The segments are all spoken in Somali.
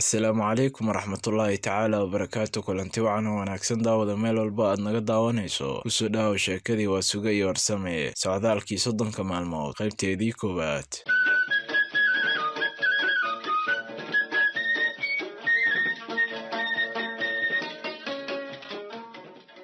Asalaamu calaykum waraxmatullaahi tacaala wabarakaatu. Kulanti wacan oo wanaagsan daawada meel walba aad naga daawanayso. Kusoo dhaawo sheekadii waa suga iyo warsame socdaalkii 30 maalmood qaybteedii koowaad.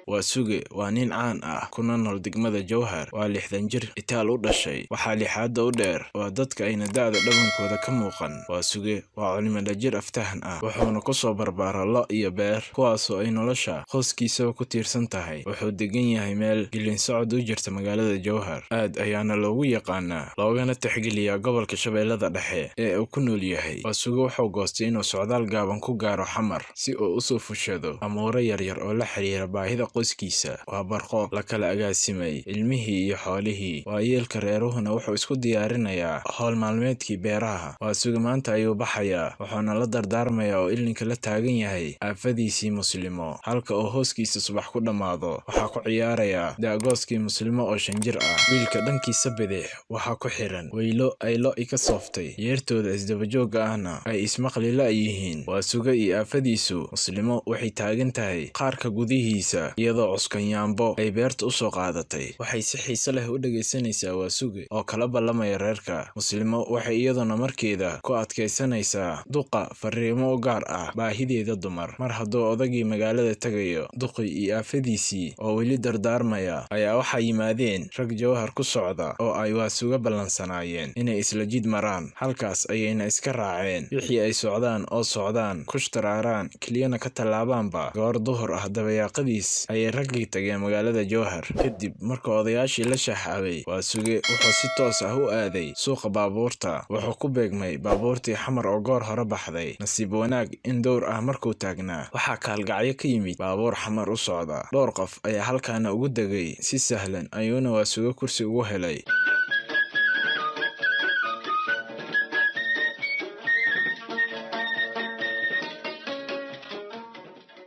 waa suge waa nin caan ah kuna nool degmada Jowhar. waa 60 jir itaal u dhashay. waxaa lixaada u dheer waa dadka ayna da'da dhabankooda ka muuqan. waa suge waa culimo dhajir aftahan ah, wuxuuna ku soo barbaara lo iyo beer kuwaasoo ay nolosha qoyskiisaba ku tiirsan tahay. wuxuu degan yahay meel gelin socod u jirta magaalada Jowhar, aad ayaana loogu yaqaanaa loogana tixgeliyaa gobolka Shabeellada Dhexe ee uu ku nool yahay. waa suge wuxuu goostay inuu socdaal gaaban ku gaaro Xamar si uu u soo fushado amuuro yaryar oo la xiriira baahida qoyskiisa. waa barqo la kala agaasimay ilmihii iyo xoolihii. waayeelka reeruhuna wuxuu isku diyaarinayaa howl maalmeedkii beeraha. waa suge maanta ayuu baxayaa, wuxuuna la dardaarmayaa oo ilninka la taagan yahay aafadiisii muslimo. halka uu hooskiisa subax ku dhammaado waxaa ku ciyaaraya daagooskii muslimo oo 5 jir ah. wiilka dhankiisa bidix waxaa ku xiran weylo ay lo-i ka sooftay, yeertooda isdabajooga ahna ay ismaqli la yihiin. waa suge iyo aafadiisu muslimo waxay taagan tahay qaarka gudihiisa iyadoo cuskanyaambo ay beerta u soo qaadatay. waxay si xiise leh u dhagaysanaysaa waa suge oo kala ballamaya reerka. muslimo waxay iyaduna markeeda ku adkaysanaysaa duqa fariimo u gaar ah baahideeda dumar. mar hadduu odagii magaalada tagayo, duqii iyo aafadiisii oo weli dardaarmaya ayaa waxaa yimaadeen rag Jowhar ku socda oo ay waa suge ballansanaayeen inay isla jid maraan. halkaas ayayna iska raaceen. wixii ay socdaan kushtaraaraan keliyana ka tallaabaanba goor duhur ah dabayaaqadiis ayay raggii tageen magaalada Jowhar. kadib marka odayaashii la shaxaabay, waa suge wuxuu si toos ah u aaday suuqa baabuurta. wuxuu ku beegmay baabuurtii Xamar oo goor hore baxday. nasiib wanaag in dhowr ah markuu taagnaa waxaa kaalgacyo ka yimid baabuur Xamar u socda. dhowr qof ayaa halkaana ugu degay si sahlan ayuuna waa suge kursi ugu helay.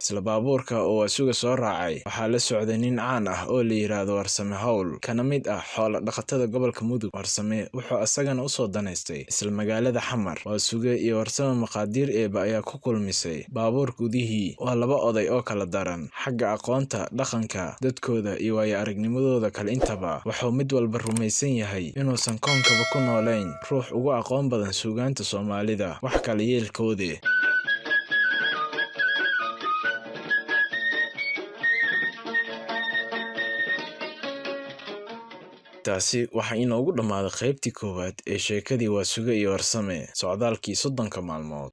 isla baabuurka oo waa suge soo raacay waxaa la socday nin caan ah oo la yiraahdo Warsame Hawl, kana mid ah xoolo dhaqatada gobolka Mudug. Warsame wuxuu asagana u soo danaystay isla magaalada Xamar. waa suge iyo Warsame maqaadiir eeba ayaa ku kulmisay baabuur gudihii. waa laba oday oo kala daran xagga aqoonta, dhaqanka dadkooda iyo waayo aragnimadooda kale intaba. wuxuu mid walba rumaysan yahay inuusan koonkaba ku noolayn ruux ugu aqoon badan suugaanta Soomaalida wax kala yeelkoode. taasi waxaa inoogu dhammaaday qaybtii koowaad ee sheekadii waa suge iyo warsame socdaalkii 30 maalmood.